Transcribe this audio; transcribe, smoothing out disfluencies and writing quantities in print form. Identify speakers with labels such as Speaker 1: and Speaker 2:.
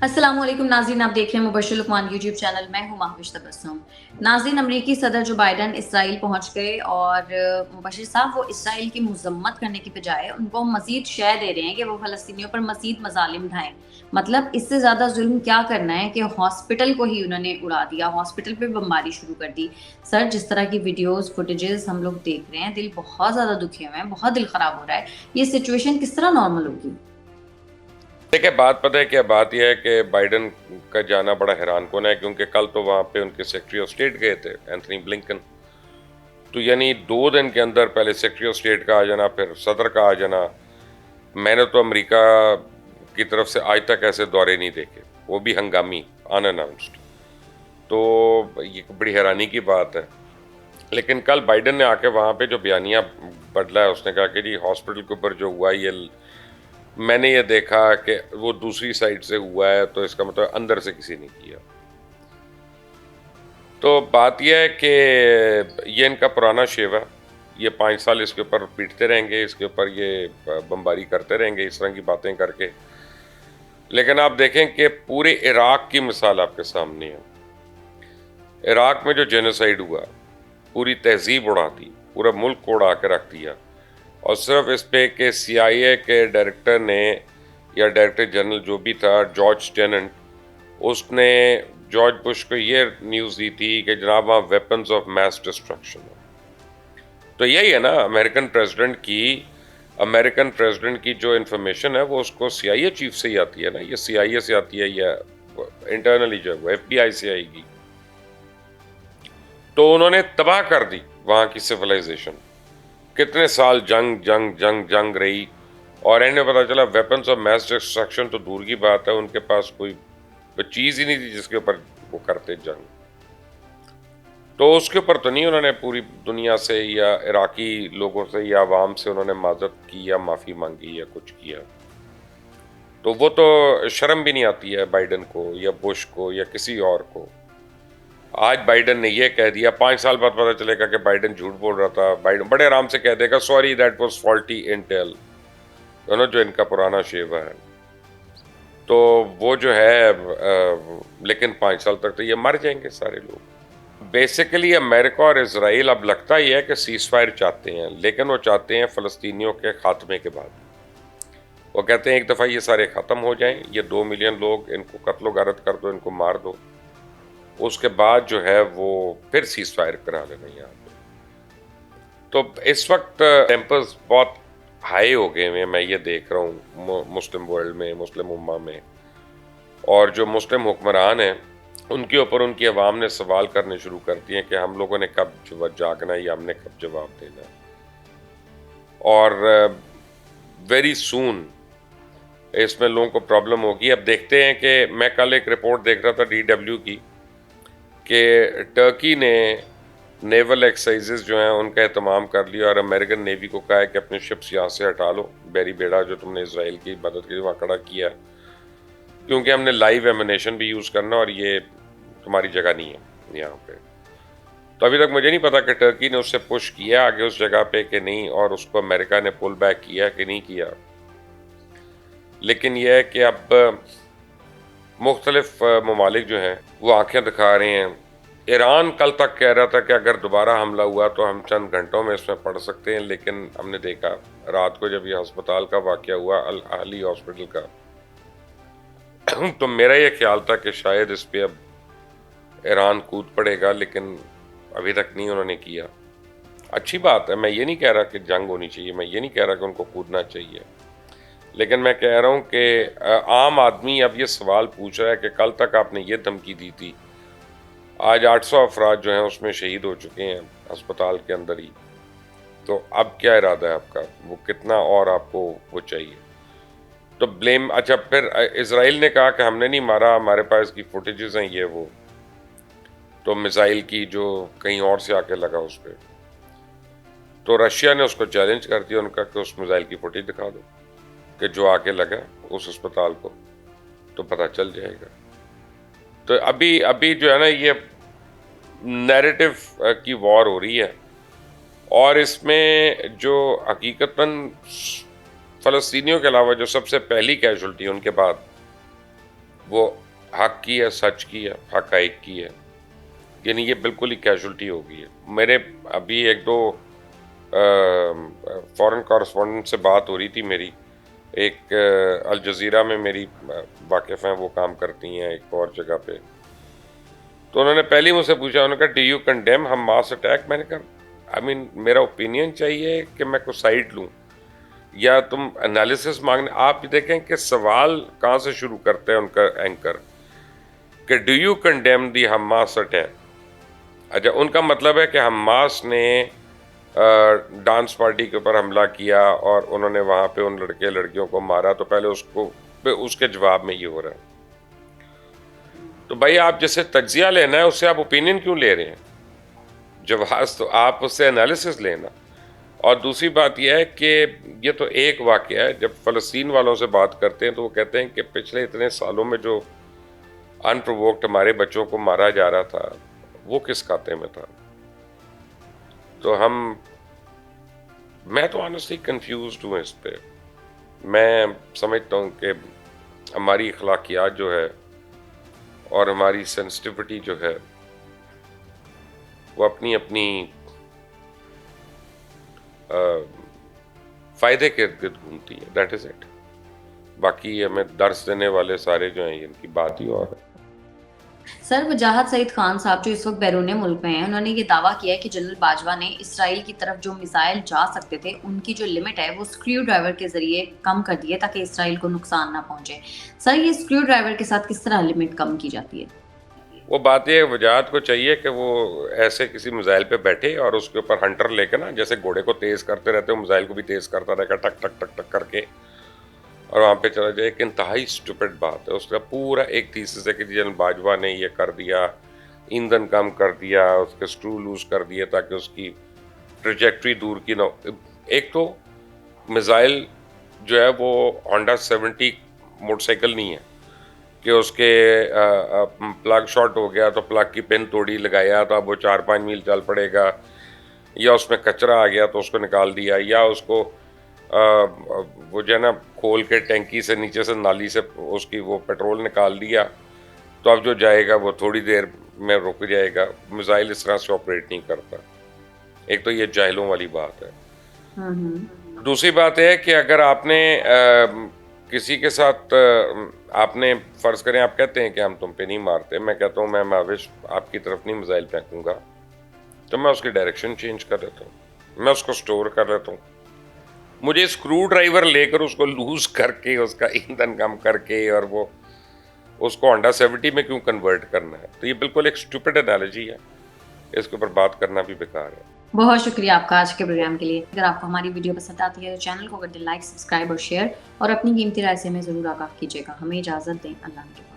Speaker 1: السلام علیکم ناظرین، آپ دیکھ رہے ہیں مبشر لقمان یوٹیوب چینل. میں ہوں مہوش تبسم. ناظرین، امریکی صدر جو بائیڈن اسرائیل پہنچ گئے اور مبشر صاحب وہ اسرائیل کی مذمت کرنے کی بجائے ان کو مزید شے دے رہے ہیں کہ وہ فلسطینیوں پر مزید مظالم ڈھائیں. مطلب اس سے زیادہ ظلم کیا کرنا ہے کہ ہاسپٹل کو ہی انہوں نے اڑا دیا، ہاسپٹل پہ بمباری شروع کر دی. سر، جس طرح کی ویڈیوز فوٹیجز ہم لوگ دیکھ رہے ہیں، دل بہت زیادہ دکھے ہوئے ہیں، بہت دل خراب ہو رہا ہے. یہ سچویشن کس طرح نارمل ہوگی؟
Speaker 2: دیکھیں، بات پتہ ہے کیا بات یہ ہے کہ بائیڈن کا جانا بڑا حیران کن ہے، کیونکہ کل تو وہاں پہ ان کے سیکرٹری آف اسٹیٹ گئے تھے، اینتھنی بلنکن. تو یعنی 2 دن کے اندر پہلے سیکرٹری آف اسٹیٹ کا آ جانا، پھر صدر کا آ جانا. میں نے تو امریکہ کی طرف سے آج تک ایسے دورے نہیں دیکھے، وہ بھی ہنگامی، ان اناؤنسڈ. تو یہ بڑی حیرانی کی بات ہے. لیکن کل بائیڈن نے آ کے وہاں پہ جو بیانیہ بدلا ہے، اس نے کہا کہ جی ہاسپٹل کے اوپر جو ہوا یہ میں نے یہ دیکھا کہ وہ دوسری سائڈ سے ہوا ہے، تو اس کا مطلب اندر سے کسی نے کیا. تو بات یہ ہے کہ یہ ان کا پرانا شیو ہے، یہ 5 سال اس کے اوپر پیٹتے رہیں گے، اس کے اوپر یہ بمباری کرتے رہیں گے اس طرح کی باتیں کر کے. لیکن آپ دیکھیں کہ پورے عراق کی مثال آپ کے سامنے ہے. عراق میں جو جینوسائیڈ ہوا، پوری تہذیب اڑا دی، پورا ملک کو اڑا کے رکھ دیا. اور صرف اس پہ کہ سی آئی اے کے ڈائریکٹر نے یا ڈائریکٹر جنرل جو بھی تھا، جارج ٹیننٹ، اس نے جارج بش کو یہ نیوز دی تھی کہ جناب وہاں ویپنز آف میس ڈسٹرکشن ہے. تو یہی ہے نا امریکن پریزیڈنٹ کی جو انفارمیشن ہے وہ اس کو سی آئی اے چیف سے ہی آتی ہے نا، یہ سی آئی اے سے آتی ہے یا انٹرنلی جو ہے وہ ایف بی آئی سے آئے گی. تو انہوں نے تباہ کر دی وہاں کی سویلائزیشن. کتنے سال جنگ جنگ جنگ جنگ رہی، اور اینڈ میں پتا چلا ویپنز آف میس ڈسٹرکشن تو دور کی بات ہے، ان کے پاس کوئی چیز ہی نہیں تھی جس کے اوپر وہ کرتے جنگ. تو اس کے اوپر تو نہیں انہوں نے پوری دنیا سے یا عراقی لوگوں سے یا عوام سے انہوں نے معذرت کی یا معافی مانگی یا کچھ کیا. تو وہ تو شرم بھی نہیں آتی ہے بائیڈن کو یا بش کو یا کسی اور کو. آج بائیڈن نے یہ کہہ دیا، 5 سال بعد پتہ چلے گا کہ بائیڈن جھوٹ بول رہا تھا. بائیڈن بڑے آرام سے کہہ دے گا sorry that was faulty intel, جو ان کا پرانا شیوا ہے. تو وہ جو ہے لیکن 5 سال تک تو یہ مر جائیں گے سارے لوگ. بیسیکلی امریکہ اور اسرائیل اب لگتا ہی ہے کہ سیز فائر چاہتے ہیں، لیکن وہ چاہتے ہیں فلسطینیوں کے خاتمے کے بعد. وہ کہتے ہیں ایک دفعہ یہ سارے ختم ہو جائیں، یہ 2 ملین لوگ، ان کو قتل و غارت کر دو، ان کو مار دو، اس کے بعد جو ہے وہ پھر سیز فائر کرا لینا یہاں پہ. تو اس وقت ٹیمپرز بہت ہائی ہو گئے ہیں، میں یہ دیکھ رہا ہوں مسلم ورلڈ میں، مسلم امہ میں. اور جو مسلم حکمران ہیں ان کے اوپر ان کی عوام نے سوال کرنے شروع کر دیے کہ ہم لوگوں نے کب جاگنا ہے یا ہم نے کب جواب دینا ہے. اور ویری سون اس میں لوگوں کو پرابلم ہوگی. اب دیکھتے ہیں کہ میں کل ایک رپورٹ دیکھ رہا تھا ڈی ڈبلیو کی کہ ٹرکی نے نیول ایکسرسائزز جو ہیں ان کا اہتمام کر لیا اور امریکن نیوی کو کہا ہے کہ اپنے شپس یہاں سے ہٹا لو، بیری بیڑا جو تم نے اسرائیل کی مدد کے لیے وہاں کھڑا کیا، کیونکہ ہم نے لائیو ایمونیشن بھی یوز کرنا اور یہ تمہاری جگہ نہیں ہے یہاں پہ. تو ابھی تک مجھے نہیں پتا کہ ٹرکی نے اس سے پش کیا آگے اس جگہ پہ کہ نہیں، اور اس کو امریکہ نے پل بیک کیا کہ نہیں کیا. لیکن یہ ہے کہ اب مختلف ممالک جو ہیں وہ آنکھیں دکھا رہے ہیں. ایران کل تک کہہ رہا تھا کہ اگر دوبارہ حملہ ہوا تو ہم چند گھنٹوں میں اس میں پڑ سکتے ہیں، لیکن ہم نے دیکھا رات کو جب یہ ہسپتال کا واقعہ ہوا، الاہلی ہاسپٹل کا، تو میرا یہ خیال تھا کہ شاید اس پہ اب ایران کود پڑے گا، لیکن ابھی تک نہیں انہوں نے کیا. اچھی بات ہے، میں یہ نہیں کہہ رہا کہ جنگ ہونی چاہیے، میں یہ نہیں کہہ رہا کہ ان کو کودنا چاہیے، لیکن میں کہہ رہا ہوں کہ عام آدمی اب یہ سوال پوچھ رہا ہے کہ کل تک آپ نے یہ دھمکی دی تھی، آج 800 افراد جو ہیں اس میں شہید ہو چکے ہیں ہسپتال کے اندر ہی. تو اب کیا ارادہ ہے آپ کا، وہ کتنا اور آپ کو وہ چاہیے؟ تو بلیم اچھا پھر اسرائیل نے کہا کہ ہم نے نہیں مارا، ہمارے پاس کی فوٹیجز ہیں یہ وہ، تو میزائل کی جو کہیں اور سے آ کے لگا اس پہ. تو رشیا نے اس کو چیلنج کر دیا، ان کا کہ اس میزائل کی فوٹیج دکھا دو کہ جو آ کے لگا اس اسپتال کو، تو پتہ چل جائے گا. تو ابھی جو ہے نا یہ نیریٹو کی وار ہو رہی ہے، اور اس میں جو حقیقتاً فلسطینیوں کے علاوہ جو سب سے پہلی کیجولٹی ان کے بعد وہ حق کی ہے, سچ کی ہے, حقائق کی ہے, یعنی یہ بالکل ہی کیجولٹی ہو گئی ہے. میرے ابھی ایک دو فورن کورسپونڈنٹ سے بات ہو رہی تھی میری, ایک الجزیرہ میں میری واقف ہیں, وہ کام کرتی ہیں ایک اور جگہ پہ. تو انہوں نے پہلے مجھ سے پوچھا, انہوں نے کہا do you condemn Hamas attack. میں نے کہا میرا اوپینین چاہیے کہ میں کوئی سائڈ لوں یا تم انالیسس مانگنے. آپ دیکھیں کہ سوال کہاں سے شروع کرتے ہیں ان کا اینکر, کہ do you condemn the Hamas attack. اچھا, ان کا مطلب ہے کہ حماس نے ڈانس پارٹی کے اوپر حملہ کیا اور انہوں نے وہاں پہ ان لڑکے لڑکیوں کو مارا, تو پہلے اس کے جواب میں یہ ہو رہا ہے. تو بھائی آپ جیسے تجزیہ لینا ہے اس سے آپ اوپینین کیوں لے رہے ہیں؟ جواز تو آپ اس سے انالیسس لینا. اور دوسری بات یہ ہے کہ یہ تو ایک واقعہ ہے. جب فلسطین والوں سے بات کرتے ہیں تو وہ کہتے ہیں کہ پچھلے اتنے سالوں میں جو ان پرووکڈ ہمارے بچوں کو مارا جا رہا تھا وہ کس کھاتے میں تھا. تو میں تو آنیسٹلی کنفیوزڈ ہوں اس پہ. میں سمجھتا ہوں کہ ہماری اخلاقیات جو ہے اور ہماری سینسٹیوٹی جو ہے وہ اپنی اپنی فائدے کے ارد گرد گھومتی ہے. That is it. باقی ہمیں درس دینے والے سارے جو ہیں ان کی بات ہی اور ہے.
Speaker 1: سر, وجاہت سعید خان صاحب جو اس وقت بیرون ملک میں ہیں, انہوں نے یہ دعویٰ کیا ہے کہ جنرل باجوہ نے اسرائیل کی طرف جو میزائل جا سکتے تھے ان کی جو لمٹ ہے وہ اسکریو ڈرائیور کے ذریعے کم کر دیے تاکہ اسرائیل کو نقصان نہ پہنچے. سر, یہ اسکریو ڈرائیور کے ساتھ کس طرح لمٹ کم کی جاتی ہے؟
Speaker 2: وہ بات یہ وجاہت کو چاہیے کہ وہ ایسے کسی میزائل پہ بیٹھے اور اس کے اوپر ہنٹر لے کے نا, جیسے گھوڑے کو تیز کرتے رہتے ہیں, میزائل کو بھی تیز کرتا رہے گا ٹک ٹک ٹک ٹک کر کے, اور وہاں پہ چلا جائے. ایک انتہائی اسٹوپڈ بات ہے. اس کا پورا ایک تھیسس ہے کہ جنرل باجوہ نے یہ کر دیا, ایندھن کم کر دیا, اس کے اسکرو لوز کر دیے تاکہ اس کی ٹریجیکٹری دور کی نہ. ایک تو میزائل جو ہے وہ ہونڈا 70 موٹر سائیکل نہیں ہے کہ اس کے پلگ شارٹ ہو گیا تو پلگ کی پن توڑی لگایا تو اب وہ 4-5 میل چل پڑے گا, یا اس میں کچرا آ گیا تو اس کو نکال دیا, یا اس کو وہ جو ہے نا کھول کے ٹینکی سے نیچے سے نالی سے اس کی وہ پیٹرول نکال دیا تو اب جو جائے گا وہ تھوڑی دیر میں رک جائے گا. میزائل اس طرح سے آپریٹ نہیں کرتا. ایک تو یہ جاہلوں والی بات ہے. دوسری بات یہ ہے کہ اگر آپ نے کسی کے ساتھ آپ نے فرض کریں, آپ کہتے ہیں کہ ہم تم پہ نہیں مارتے, میں کہتا ہوں میں ماوش آپ کی طرف نہیں میزائل پھینکوں گا, تو میں اس کی ڈائریکشن چینج کر دیتا ہوں, میں اس کو سٹور کر لیتا ہوں. مجھے اسکرو ڈرائیور لے کر اس کو لوز کر کے اس کا ایندھن کم کر کے اور وہ اس کو ہونڈا 70 میں کیوں کنورٹ کرنا ہے. تو یہ بالکل ایک اسٹوپڈ انالوجی ہے, اس کے اوپر بات کرنا بھی بیکار ہے.
Speaker 1: بہت شکریہ آپ کا آج کے پروگرام کے لیے. اگر آپ کو ہماری ویڈیو پسند آتی ہے تو چینل کو کر دیں لائک, سبسکرائب اور شیئر, اور اپنی قیمتی رائے سے ہمیں ضرور آگاہ کیجیے گا. ہمیں اجازت دیں. اللہ حافظ.